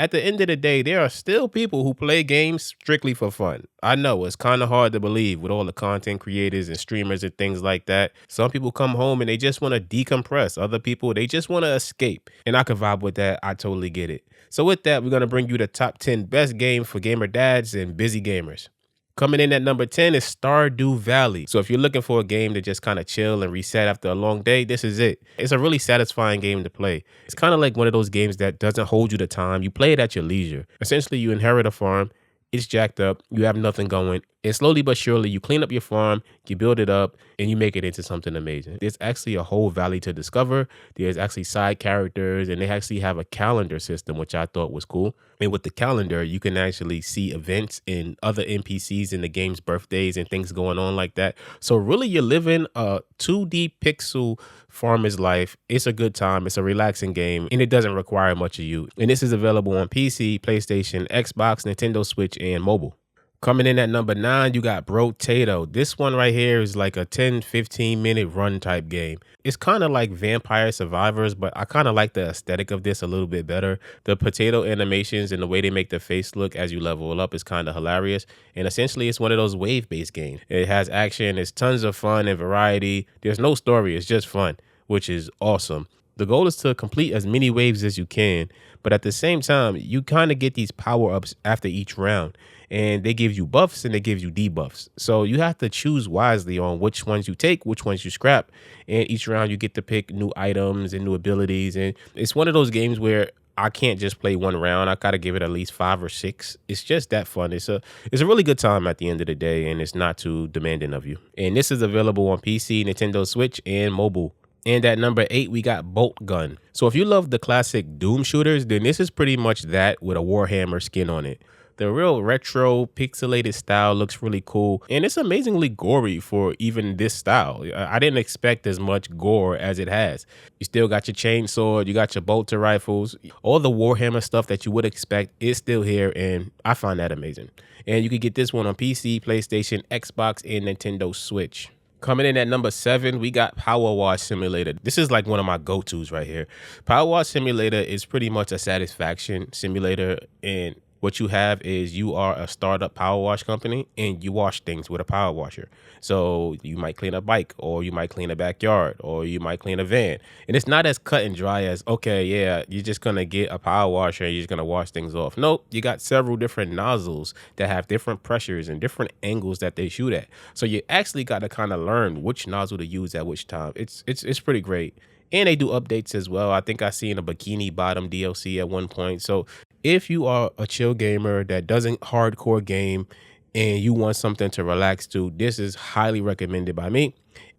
At the end of the day, there are still people who play games strictly for fun. I know it's kind of hard to believe with all the content creators and streamers and things like that. Some people come home and they just want to decompress. Other people, they just want to escape. And I can vibe with that. I totally get it. So with that, we're going to bring you the top 10 best games for gamer dads and busy gamers. Coming in at number 10 is Stardew Valley. So if you're looking for a game to just kind of chill and reset after a long day, this is it. It's a really satisfying game to play. It's kind of like one of those games that doesn't hold you to time. You play it at your leisure. Essentially, you inherit a farm. It's jacked up. You have nothing going. And slowly but surely, you clean up your farm, you build it up, and you make it into something amazing. There's actually a whole valley to discover. There's actually side characters, and they actually have a calendar system, which I thought was cool. And with the calendar, you can actually see events and other NPCs in the game's birthdays and things going on like that. So really, you're living a 2D pixel farmer's life. It's a good time. It's a relaxing game, and it doesn't require much of you. And this is available on PC, PlayStation, Xbox, Nintendo Switch, and mobile. Coming in at number 9, you got Brotato. This one right here is like a 10-15 minute run type game. It's kind of like Vampire Survivors, but I kind of like the aesthetic of this a little bit better. The potato animations and the way they make the face look as you level up is kind of hilarious. And essentially, it's one of those wave-based games. It has action, it's tons of fun and variety. There's no story, it's just fun, which is awesome. The goal is to complete as many waves as you can, but at the same time, you kind of get these power-ups after each round, and they give you buffs and they give you debuffs. So you have to choose wisely on which ones you take, which ones you scrap, and each round you get to pick new items and new abilities, and it's one of those games where I can't just play one round. I gotta give it at least 5 or 6. It's just that fun. It's a really good time at the end of the day, and it's not too demanding of you. And this is available on PC, Nintendo Switch, and mobile. And at number 8, we got Boltgun. So if you love the classic Doom shooters, then this is pretty much that with a Warhammer skin on it. The real retro pixelated style looks really cool, and it's amazingly gory for even this style. I didn't expect as much gore as it has. You still got your chainsaw, you got your bolter rifles, all the Warhammer stuff that you would expect is still here, and I find that amazing. And you can get this one on PC, PlayStation, Xbox, and Nintendo Switch. Coming in at number 7, we got Powerwash Simulator. This is like one of my go-tos right here. Powerwash Simulator is pretty much a satisfaction simulator, and what you have is you are a startup power wash company and you wash things with a power washer. So you might clean a bike, or you might clean a backyard, or you might clean a van. And it's not as cut and dry as, okay, yeah, you're just going to get a power washer and you're just going to wash things off. Nope, you got several different nozzles that have different pressures and different angles that they shoot at. So you actually got to kind of learn which nozzle to use at which time. It's pretty great. And they do updates as well. I think I seen a Bikini Bottom DLC at one point. So if you are a chill gamer that doesn't hardcore game and you want something to relax to, this is highly recommended by me.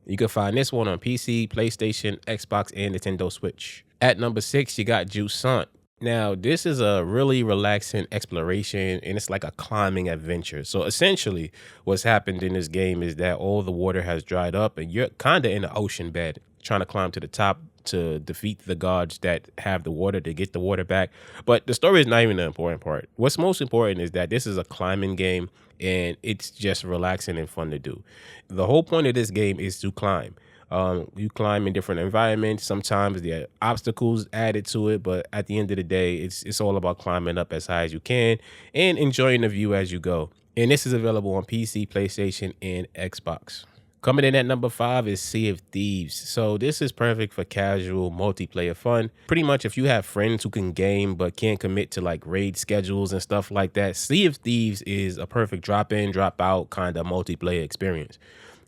You can find this one on PC, PlayStation, Xbox, and Nintendo Switch. At number 6, you got Jusant. Now, this is a really relaxing exploration, and it's like a climbing adventure. So essentially, what's happened in this game is that all the water has dried up, and you're kind of in the ocean bed trying to climb to the top to defeat the gods that have the water to get the water back. But the story is not even the important part. What's most important is that this is a climbing game, and it's just relaxing and fun to do. The whole point of this game is to climb. You climb in different environments. Sometimes there are obstacles added to it, but at the end of the day, it's all about climbing up as high as you can and enjoying the view as you go. And this is available on PC, PlayStation, and Xbox. Coming in at number 5 is Sea of Thieves. So this is perfect for casual multiplayer fun. Pretty much if you have friends who can game but can't commit to like raid schedules and stuff like that, Sea of Thieves is a perfect drop in, drop out kind of multiplayer experience.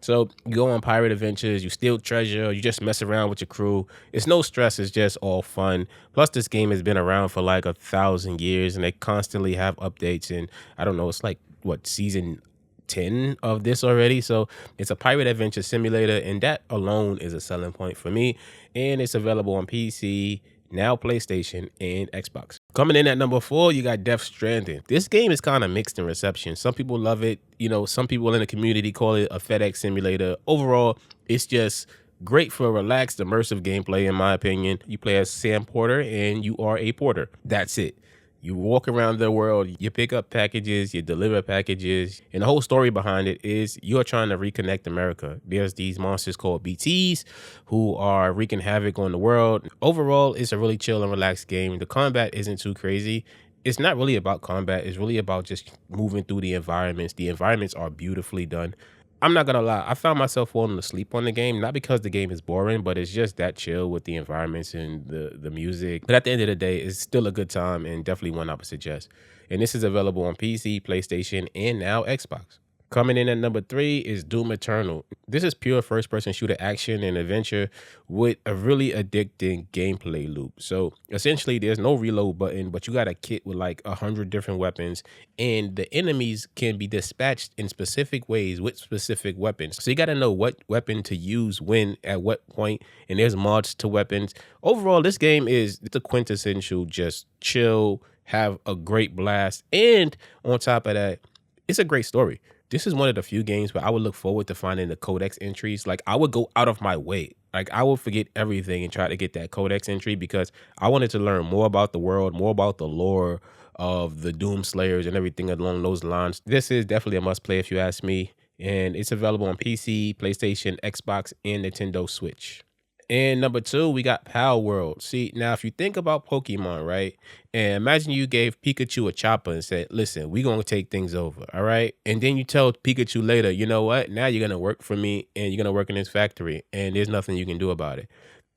So you go on pirate adventures, you steal treasure, you just mess around with your crew. It's no stress, it's just all fun. Plus this game has been around for like 1,000 years and they constantly have updates, and I don't know, it's like what, season 10 of this already. So it's a pirate adventure simulator, and that alone is a selling point for me. And it's available on PC, now PlayStation, and Xbox. Coming in at number 4, you got Stranding. This game is kind of mixed in reception. Some people love it. You know, some people in the community call it a FedEx simulator. Overall, it's just great for relaxed, immersive gameplay, in my opinion. You play as Sam Porter, and you are a porter. That's it. You walk around the world, you pick up packages, you deliver packages, and the whole story behind it is you're trying to reconnect America. There's these monsters called BTs who are wreaking havoc on the world. Overall, it's a really chill and relaxed game. The combat isn't too crazy. It's not really about combat. It's really about just moving through the environments. The environments are beautifully done. I'm not gonna lie, I found myself falling asleep on the game, not because the game is boring, but it's just that chill with the environments and the music. But at the end of the day, it's still a good time and definitely one I would suggest. And this is available on PC, PlayStation, and now Xbox. Coming in at number 3 is Doom Eternal. This is pure first person shooter action and adventure with a really addicting gameplay loop. So essentially, there's no reload button, but you got a kit with like 100 different weapons, and the enemies can be dispatched in specific ways with specific weapons. So you got to know what weapon to use when at what point, and there's mods to weapons. Overall, this game is the quintessential just chill, have a great blast, and on top of that, it's a great story. This is one of the few games where I would look forward to finding the codex entries. Like I would go out of my way. Like I would forget everything and try to get that codex entry because I wanted to learn more about the world, more about the lore of the Doom Slayers and everything along those lines. This is definitely a must play if you ask me. And it's available on PC, PlayStation, Xbox, and Nintendo Switch. And number 2, we got Palworld. See, now if you think about Pokemon, right? And imagine you gave Pikachu a chopper and said, listen, we're going to take things over, all right? And then you tell Pikachu later, you know what? Now you're going to work for me and you're going to work in this factory and there's nothing you can do about it.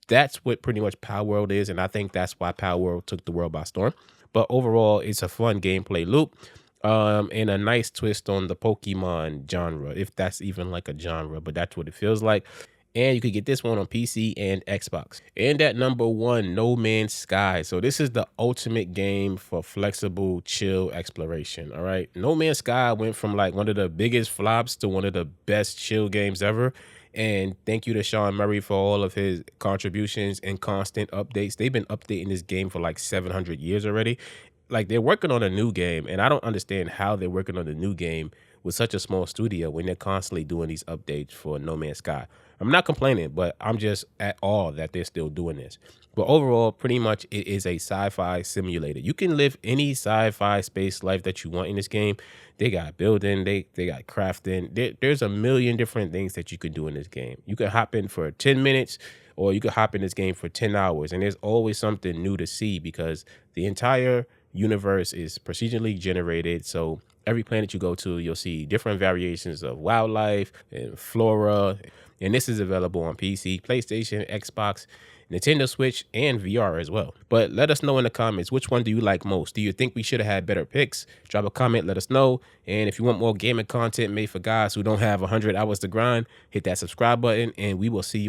That's what pretty much Palworld is, and I think that's why Palworld took the world by storm. But overall, it's a fun gameplay loop, and a nice twist on the Pokemon genre, if that's even like a genre, but that's what it feels like. And you could get this one on PC and Xbox. And at number 1, No Man's Sky. So this is the ultimate game for flexible, chill exploration. All right. No Man's Sky went from like one of the biggest flops to one of the best chill games ever. And thank you to Sean Murray for all of his contributions and constant updates. They've been updating this game for like 700 years already. Like they're working on a new game, and I don't understand how they're working on a new game with such a small studio when they're constantly doing these updates for No Man's Sky. I'm not complaining, but I'm just at awe that they're still doing this. But overall, pretty much it is a sci-fi simulator. You can live any sci-fi space life that you want in this game. They got building, they got crafting. There's a million different things that you can do in this game. You can hop in for 10 minutes or you could hop in this game for 10 hours. And there's always something new to see because the entire universe is procedurally generated. So every planet you go to, you'll see different variations of wildlife and flora. And this is available on PC, PlayStation, Xbox, Nintendo Switch, and VR as well. But let us know in the comments, which one do you like most? Do you think we should have had better picks? Drop a comment, let us know. And if you want more gaming content made for guys who don't have 100 hours to grind, hit that subscribe button, and we will see you